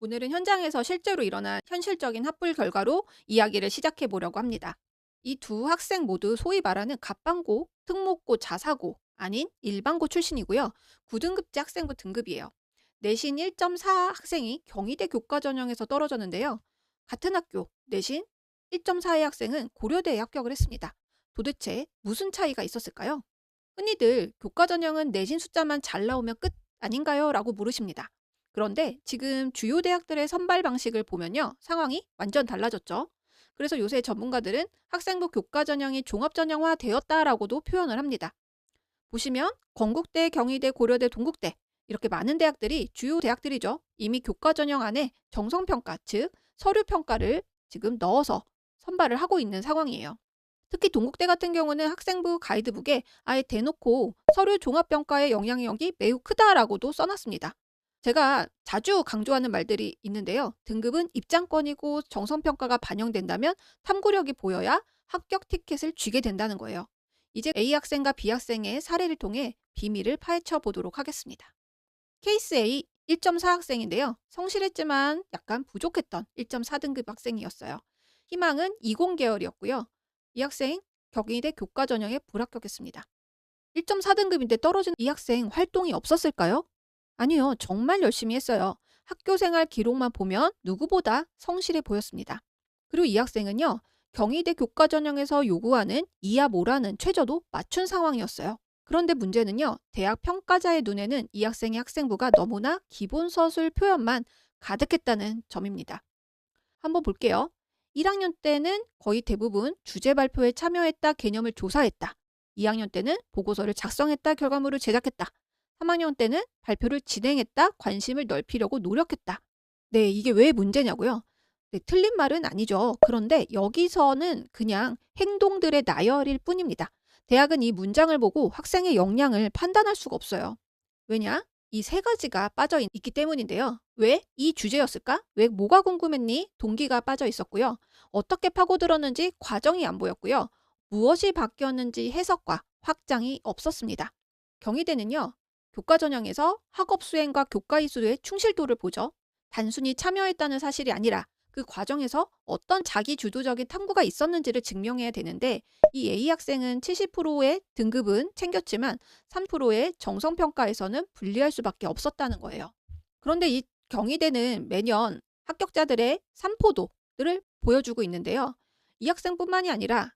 오늘은 현장에서 실제로 일어난 현실적인 합불 결과로 이야기를 시작해 보려고 합니다. 이 두 학생 모두 소위 말하는 갑반고, 특목고, 자사고 아닌 일반고 출신이고요. 9등급제 학생부 등급이에요. 내신 1.4 학생이 경희대 교과전형에서 떨어졌는데요. 같은 학교 내신 1.4의 학생은 고려대에 합격을 했습니다. 도대체 무슨 차이가 있었을까요? 흔히들 교과전형은 내신 숫자만 잘 나오면 끝 아닌가요? 라고 물으십니다. 그런데 지금 주요 대학들의 선발 방식을 보면요. 상황이 완전 달라졌죠. 그래서 요새 전문가들은 학생부 교과 전형이 종합 전형화 되었다라고도 표현을 합니다. 보시면 건국대, 경희대, 고려대, 동국대 이렇게 많은 대학들이 주요 대학들이죠. 이미 교과 전형 안에 정성평가, 즉 서류 평가를 지금 넣어서 선발을 하고 있는 상황이에요. 특히 동국대 같은 경우는 학생부 가이드북에 아예 대놓고 서류 종합평가의 영향력이 매우 크다라고도 써놨습니다. 제가 자주 강조하는 말들이 있는데요. 등급은 입장권이고 정성평가가 반영된다면 탐구력이 보여야 합격 티켓을 쥐게 된다는 거예요. 이제 A 학생과 B 학생의 사례를 통해 비밀을 파헤쳐 보도록 하겠습니다. 케이스 A 1.4 학생인데요. 성실했지만 약간 부족했던 1.4등급 학생이었어요. 희망은 이공계열이었고요. 이 학생 경희대 교과전형에 불합격했습니다. 1.4등급인데 떨어진 이 학생 활동이 없었을까요? 아니요. 정말 열심히 했어요. 학교생활 기록만 보면 누구보다 성실해 보였습니다. 그리고 이 학생은요. 경희대 교과전형에서 요구하는 이하 모라는 최저도 맞춘 상황이었어요. 그런데 문제는요. 대학 평가자의 눈에는 이 학생의 학생부가 너무나 기본서술 표현만 가득했다는 점입니다. 한번 볼게요. 1학년 때는 거의 대부분 주제 발표에 참여했다, 개념을 조사했다. 2학년 때는 보고서를 작성했다, 결과물을 제작했다. 3학년 때는 발표를 진행했다, 관심을 넓히려고 노력했다. 네, 이게 왜 문제냐고요? 네, 틀린 말은 아니죠. 그런데 여기서는 그냥 행동들의 나열일 뿐입니다. 대학은 이 문장을 보고 학생의 역량을 판단할 수가 없어요. 왜냐? 이 세 가지가 빠져 있기 때문인데요. 왜? 이 주제였을까? 왜 뭐가 궁금했니? 동기가 빠져 있었고요. 어떻게 파고들었는지 과정이 안 보였고요. 무엇이 바뀌었는지 해석과 확장이 없었습니다. 경희대는요. 교과 전형에서 학업 수행과 교과 이수의 충실도를 보죠. 단순히 참여했다는 사실이 아니라 그 과정에서 어떤 자기 주도적인 탐구가 있었는지를 증명해야 되는데 이 A 학생은 70%의 등급은 챙겼지만 3%의 정성평가에서는 분리할 수밖에 없었다는 거예요. 그런데 이 경희대는 매년 합격자들의 삼포도를 보여주고 있는데요. 이 학생뿐만이 아니라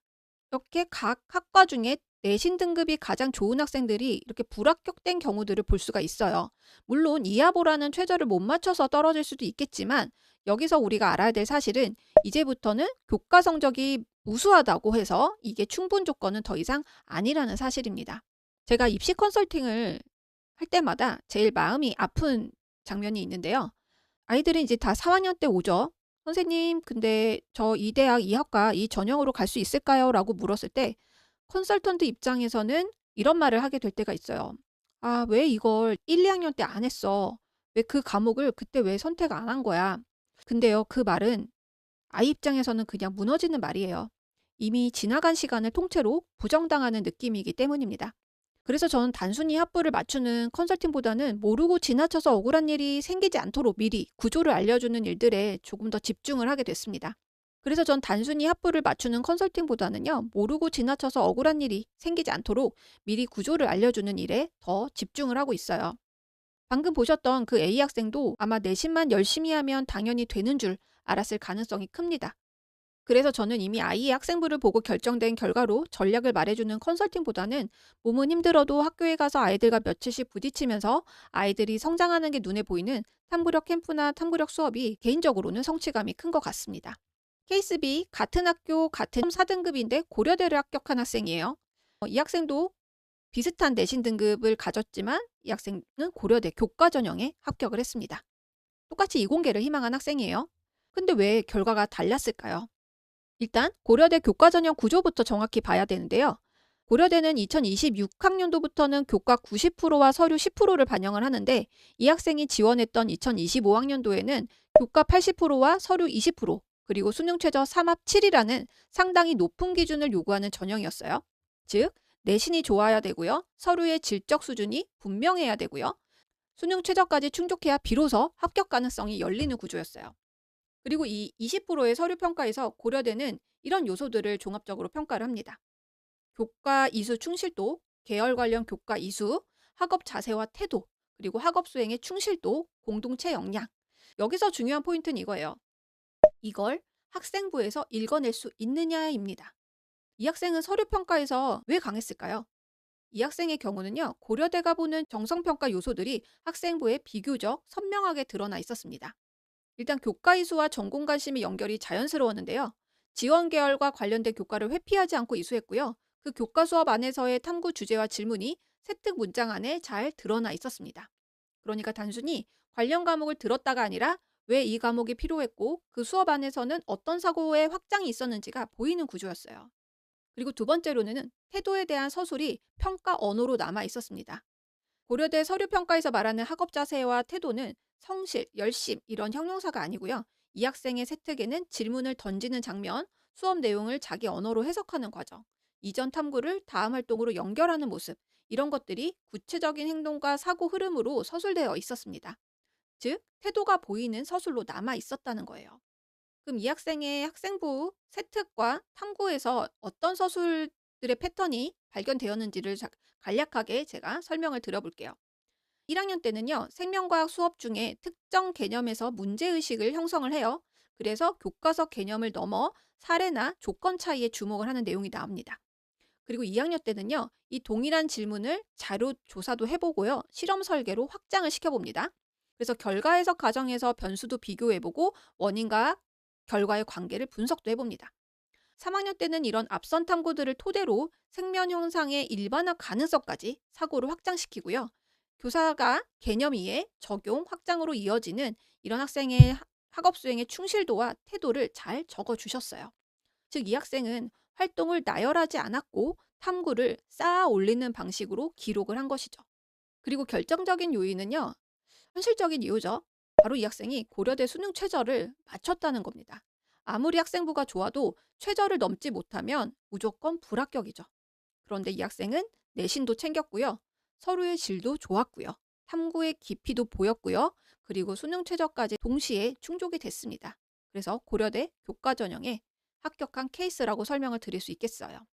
이렇게 각 학과 중에 내신 등급이 가장 좋은 학생들이 이렇게 불합격된 경우들을 볼 수가 있어요. 물론 이하보라는 최저를 못 맞춰서 떨어질 수도 있겠지만 여기서 우리가 알아야 될 사실은 이제부터는 교과 성적이 우수하다고 해서 이게 충분 조건은 더 이상 아니라는 사실입니다. 제가 입시 컨설팅을 할 때마다 제일 마음이 아픈 장면이 있는데요. 아이들은 이제 다 4학년 때 오죠. 선생님, 근데 저 이 대학 이 학과 이 전형으로 갈 수 있을까요? 라고 물었을 때 컨설턴트 입장에서는 이런 말을 하게 될 때가 있어요. 아, 왜 이걸 1, 2학년 때 안 했어? 왜 그 과목을 그때 왜 선택 안 한 거야? 근데요, 그 말은 아이 입장에서는 그냥 무너지는 말이에요. 이미 지나간 시간을 통째로 부정당하는 느낌이기 때문입니다. 그래서 저는 단순히 합부를 맞추는 컨설팅보다는 모르고 지나쳐서 억울한 일이 생기지 않도록 미리 구조를 알려주는 일들에 조금 더 집중을 하게 됐습니다. 그래서 전 단순히 합부를 맞추는 컨설팅보다는요, 모르고 지나쳐서 억울한 일이 생기지 않도록 미리 구조를 알려주는 일에 더 집중을 하고 있어요. 방금 보셨던 그 A 학생도 아마 내신만 열심히 하면 당연히 되는 줄 알았을 가능성이 큽니다. 그래서 저는 이미 아이의 학생부를 보고 결정된 결과로 전략을 말해주는 컨설팅보다는 몸은 힘들어도 학교에 가서 아이들과 며칠씩 부딪히면서 아이들이 성장하는 게 눈에 보이는 탐구력 캠프나 탐구력 수업이 개인적으로는 성취감이 큰 것 같습니다. 케이스 B, 같은 학교 같은 4등급인데 고려대를 합격한 학생이에요. 이 학생도 비슷한 내신 등급을 가졌지만 이 학생은 고려대 교과 전형에 합격을 했습니다. 똑같이 이공계를 희망한 학생이에요. 근데 왜 결과가 달랐을까요? 일단 고려대 교과 전형 구조부터 정확히 봐야 되는데요. 고려대는 2026학년도부터는 교과 90%와 서류 10%를 반영을 하는데 이 학생이 지원했던 2025학년도에는 교과 80%와 서류 20% 그리고 수능 최저 3합 7이라는 상당히 높은 기준을 요구하는 전형이었어요. 즉 내신이 좋아야 되고요. 서류의 질적 수준이 분명해야 되고요. 수능 최저까지 충족해야 비로소 합격 가능성이 열리는 구조였어요. 그리고 이 20%의 서류 평가에서 고려대는 이런 요소들을 종합적으로 평가를 합니다. 교과 이수 충실도, 계열 관련 교과 이수, 학업 자세와 태도, 그리고 학업 수행의 충실도, 공동체 역량. 여기서 중요한 포인트는 이거예요. 이걸 학생부에서 읽어낼 수 있느냐입니다. 이 학생은 서류 평가에서 왜 강했을까요? 이 학생의 경우는요, 고려대가 보는 정성평가 요소들이 학생부에 비교적 선명하게 드러나 있었습니다. 일단 교과 이수와 전공 관심의 연결이 자연스러웠는데요. 지원 계열과 관련된 교과를 회피하지 않고 이수했고요. 그 교과 수업 안에서의 탐구 주제와 질문이 세특 문장 안에 잘 드러나 있었습니다. 그러니까 단순히 관련 과목을 들었다가 아니라 왜 이 과목이 필요했고 그 수업 안에서는 어떤 사고의 확장이 있었는지가 보이는 구조였어요. 그리고 두 번째로는 태도에 대한 서술이 평가 언어로 남아 있었습니다. 고려대 서류평가에서 말하는 학업 자세와 태도는 성실, 열심 이런 형용사가 아니고요. 이 학생의 세특에는 질문을 던지는 장면, 수업 내용을 자기 언어로 해석하는 과정, 이전 탐구를 다음 활동으로 연결하는 모습, 이런 것들이 구체적인 행동과 사고 흐름으로 서술되어 있었습니다. 즉, 태도가 보이는 서술로 남아 있었다는 거예요. 그럼 이 학생의 학생부 세특과 탐구에서 어떤 서술들의 패턴이 발견되었는지를 간략하게 제가 설명을 드려볼게요. 1학년 때는요, 생명과학 수업 중에 특정 개념에서 문제의식을 형성을 해요. 그래서 교과서 개념을 넘어 사례나 조건 차이에 주목을 하는 내용이 나옵니다. 그리고 2학년 때는요, 이 동일한 질문을 자료 조사도 해보고요, 실험 설계로 확장을 시켜봅니다. 그래서 결과 해석 과정에서 변수도 비교해보고 원인과 결과의 관계를 분석도 해봅니다. 3학년 때는 이런 앞선 탐구들을 토대로 생명 현상의 일반화 가능성까지 사고를 확장시키고요. 교사가 개념 이해, 적용, 확장으로 이어지는 이런 학생의 학업 수행의 충실도와 태도를 잘 적어주셨어요. 즉, 이 학생은 활동을 나열하지 않았고 탐구를 쌓아 올리는 방식으로 기록을 한 것이죠. 그리고 결정적인 요인은요, 현실적인 이유죠. 바로 이 학생이 고려대 수능 최저를 맞췄다는 겁니다. 아무리 학생부가 좋아도 최저를 넘지 못하면 무조건 불합격이죠. 그런데 이 학생은 내신도 챙겼고요. 서류의 질도 좋았고요. 탐구의 깊이도 보였고요. 그리고 수능 최저까지 동시에 충족이 됐습니다. 그래서 고려대 교과 전형에 합격한 케이스라고 설명을 드릴 수 있겠어요.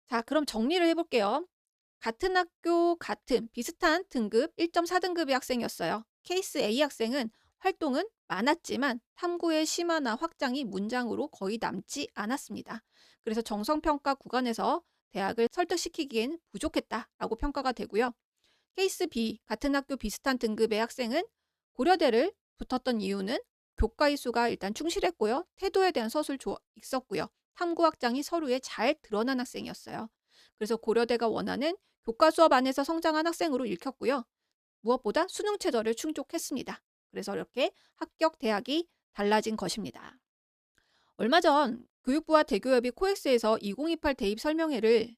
자, 그럼 정리를 해볼게요. 같은 학교, 같은 비슷한 등급 1.4등급의 학생이었어요. 케이스 A 학생은 활동은 많았지만 탐구의 심화나 확장이 문장으로 거의 남지 않았습니다. 그래서 정성평가 구간에서 대학을 설득시키기엔 부족했다라고 평가가 되고요. 케이스 B, 같은 학교 비슷한 등급의 학생은 고려대를 붙었던 이유는 교과 이수가 일단 충실했고요. 태도에 대한 서술 있었고요. 탐구 확장이 서류에 잘 드러난 학생이었어요. 그래서 고려대가 원하는 교과 수업 안에서 성장한 학생으로 읽혔고요. 무엇보다 수능 최저를 충족했습니다. 그래서 이렇게 합격 대학이 달라진 것입니다. 얼마 전 교육부와 대교협이 코엑스에서 2028 대입 설명회를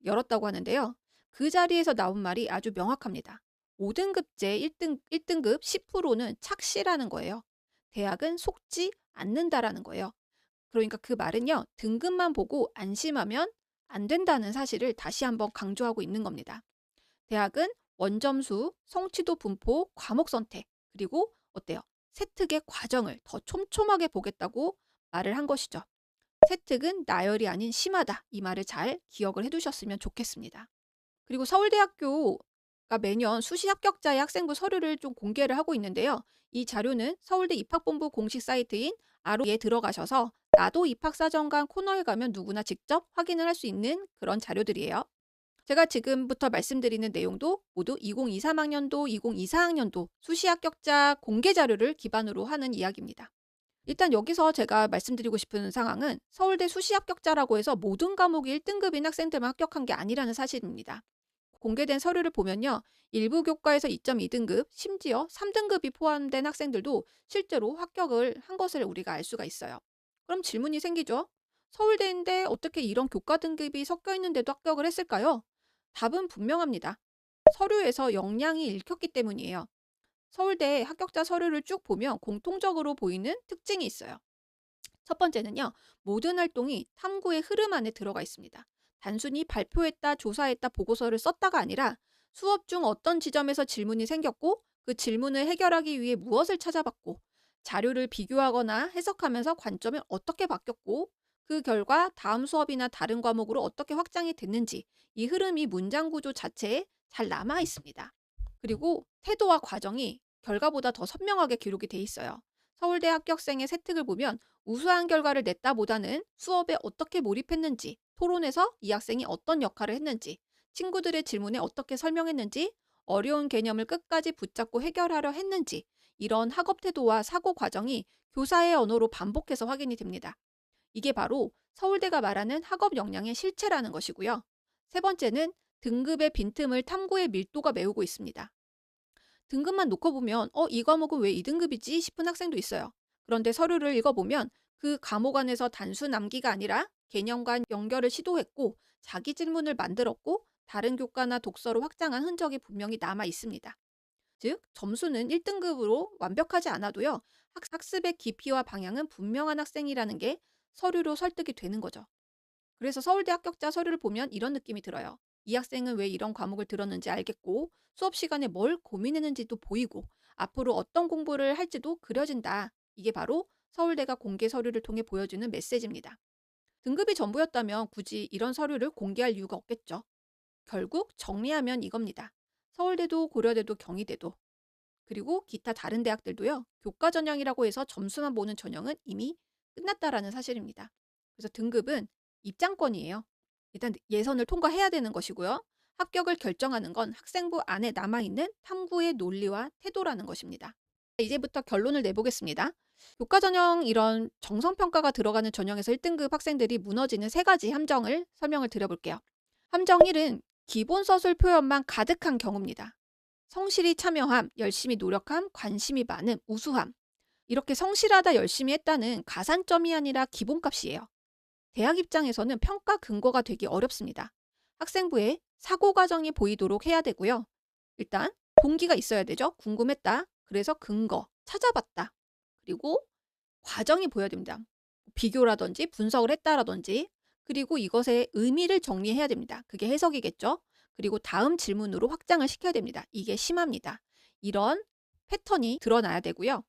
열었다고 하는데요. 그 자리에서 나온 말이 아주 명확합니다. 5등급제 1등급 10%는 착시라는 거예요. 대학은 속지 않는다라는 거예요. 그러니까 그 말은요, 등급만 보고 안심하면 안 된다는 사실을 다시 한번 강조하고 있는 겁니다. 대학은 원점수, 성취도 분포, 과목 선택, 그리고 어때요? 세특의 과정을 더 촘촘하게 보겠다고 말을 한 것이죠. 세특은 나열이 아닌 심하다. 이 말을 잘 기억을 해두셨으면 좋겠습니다. 그리고 서울대학교가 매년 수시 합격자의 학생부 서류를 좀 공개를 하고 있는데요. 이 자료는 서울대 입학본부 공식 사이트인 아로에 들어가셔서 나도 입학사정관 코너에 가면 누구나 직접 확인을 할 수 있는 그런 자료들이에요. 제가 지금부터 말씀드리는 내용도 모두 2023학년도, 2024학년도 수시 합격자 공개 자료를 기반으로 하는 이야기입니다. 일단 여기서 제가 말씀드리고 싶은 상황은 서울대 수시 합격자라고 해서 모든 과목이 1등급인 학생들만 합격한 게 아니라는 사실입니다. 공개된 서류를 보면요. 일부 교과에서 2.2등급, 심지어 3등급이 포함된 학생들도 실제로 합격을 한 것을 우리가 알 수가 있어요. 그럼 질문이 생기죠. 서울대인데 어떻게 이런 교과 등급이 섞여 있는데도 합격을 했을까요? 답은 분명합니다. 서류에서 역량이 읽혔기 때문이에요. 서울대 합격자 서류를 쭉 보면 공통적으로 보이는 특징이 있어요. 첫 번째는요. 모든 활동이 탐구의 흐름 안에 들어가 있습니다. 단순히 발표했다, 조사했다, 보고서를 썼다가 아니라 수업 중 어떤 지점에서 질문이 생겼고 그 질문을 해결하기 위해 무엇을 찾아봤고, 자료를 비교하거나 해석하면서 관점이 어떻게 바뀌었고, 그 결과 다음 수업이나 다른 과목으로 어떻게 확장이 됐는지 이 흐름이 문장 구조 자체에 잘 남아 있습니다. 그리고 태도와 과정이 결과보다 더 선명하게 기록이 돼 있어요. 서울대 합격생의 세특을 보면 우수한 결과를 냈다보다는 수업에 어떻게 몰입했는지, 토론에서 이 학생이 어떤 역할을 했는지, 친구들의 질문에 어떻게 설명했는지, 어려운 개념을 끝까지 붙잡고 해결하려 했는지, 이런 학업 태도와 사고 과정이 교사의 언어로 반복해서 확인이 됩니다. 이게 바로 서울대가 말하는 학업 역량의 실체라는 것이고요. 세 번째는 등급의 빈틈을 탐구의 밀도가 메우고 있습니다. 등급만 놓고 보면 이 과목은 왜 2등급이지 싶은 학생도 있어요. 그런데 서류를 읽어보면 그 과목 안에서 단순 암기가 아니라 개념 간 연결을 시도했고 자기 질문을 만들었고 다른 교과나 독서로 확장한 흔적이 분명히 남아 있습니다. 즉, 점수는 1등급으로 완벽하지 않아도요. 학습의 깊이와 방향은 분명한 학생이라는 게 서류로 설득이 되는 거죠. 그래서 서울대 합격자 서류를 보면 이런 느낌이 들어요. 이 학생은 왜 이런 과목을 들었는지 알겠고 수업 시간에 뭘 고민했는지도 보이고 앞으로 어떤 공부를 할지도 그려진다. 이게 바로 서울대가 공개 서류를 통해 보여주는 메시지입니다. 등급이 전부였다면 굳이 이런 서류를 공개할 이유가 없겠죠. 결국 정리하면 이겁니다. 서울대도 고려대도 경희대도 그리고 기타 다른 대학들도요. 교과 전형이라고 해서 점수만 보는 전형은 이미 끝났다라는 사실입니다. 그래서 등급은 입장권이에요. 일단 예선을 통과해야 되는 것이고요. 합격을 결정하는 건 학생부 안에 남아있는 탐구의 논리와 태도라는 것입니다. 이제부터 결론을 내보겠습니다. 교과 전형 이런 정성평가가 들어가는 전형에서 1등급 학생들이 무너지는 3가지 함정을 설명을 드려볼게요. 함정 1은 기본 서술 표현만 가득한 경우입니다. 성실히 참여함, 열심히 노력함, 관심이 많음, 우수함. 이렇게 성실하다 열심히 했다는 가산점이 아니라 기본값이에요. 대학 입장에서는 평가 근거가 되기 어렵습니다. 학생부에 사고 과정이 보이도록 해야 되고요. 일단 동기가 있어야 되죠. 궁금했다. 그래서 근거, 찾아봤다. 그리고 과정이 보여야 됩니다. 비교라든지 분석을 했다라든지 그리고 이것의 의미를 정리해야 됩니다. 그게 해석이겠죠. 그리고 다음 질문으로 확장을 시켜야 됩니다. 이게 심합니다. 이런 패턴이 드러나야 되고요.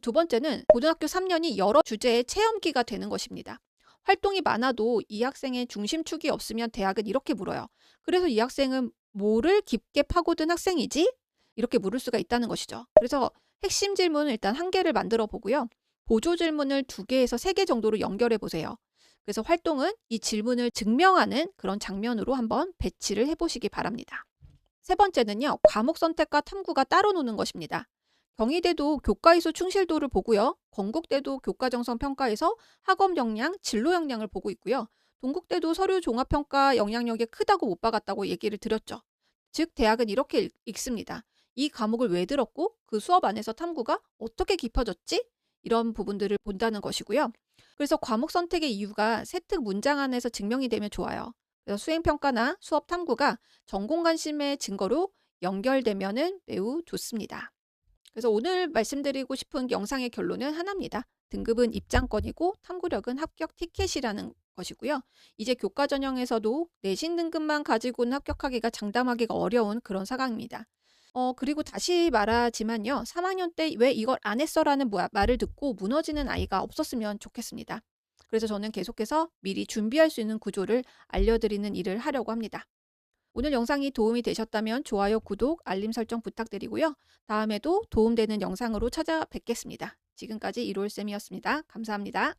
두 번째는 고등학교 3년이 여러 주제의 체험기가 되는 것입니다. 활동이 많아도 이 학생의 중심축이 없으면 대학은 이렇게 물어요. 그래서 이 학생은 뭐를 깊게 파고든 학생이지? 이렇게 물을 수가 있다는 것이죠. 그래서 핵심 질문을 일단 1개를 만들어 보고요. 보조 질문을 2개에서 3개 정도로 연결해 보세요. 그래서 활동은 이 질문을 증명하는 그런 장면으로 한번 배치를 해보시기 바랍니다. 세 번째는요. 과목 선택과 탐구가 따로 노는 것입니다. 경희대도 교과이수 충실도를 보고요. 건국대도 교과정성평가에서 학업 역량, 진로 역량을 보고 있고요. 동국대도 서류 종합평가 영향력이 크다고 못 박았다고 얘기를 드렸죠. 즉 대학은 이렇게 읽습니다. 이 과목을 왜 들었고 그 수업 안에서 탐구가 어떻게 깊어졌지? 이런 부분들을 본다는 것이고요. 그래서 과목 선택의 이유가 세특 문장 안에서 증명이 되면 좋아요. 그래서 수행평가나 수업 탐구가 전공 관심의 증거로 연결되면 매우 좋습니다. 그래서 오늘 말씀드리고 싶은 영상의 결론은 하나입니다. 등급은 입장권이고 탐구력은 합격 티켓이라는 것이고요. 이제 교과 전형에서도 내신 등급만 가지고는 합격하기가 장담하기가 어려운 그런 상황입니다. 그리고 다시 말하지만요. 3학년 때 왜 이걸 안 했어라는 말을 듣고 무너지는 아이가 없었으면 좋겠습니다. 그래서 저는 계속해서 미리 준비할 수 있는 구조를 알려드리는 일을 하려고 합니다. 오늘 영상이 도움이 되셨다면 좋아요, 구독, 알림 설정 부탁드리고요. 다음에도 도움되는 영상으로 찾아뵙겠습니다. 지금까지 이로울쌤이었습니다. 감사합니다.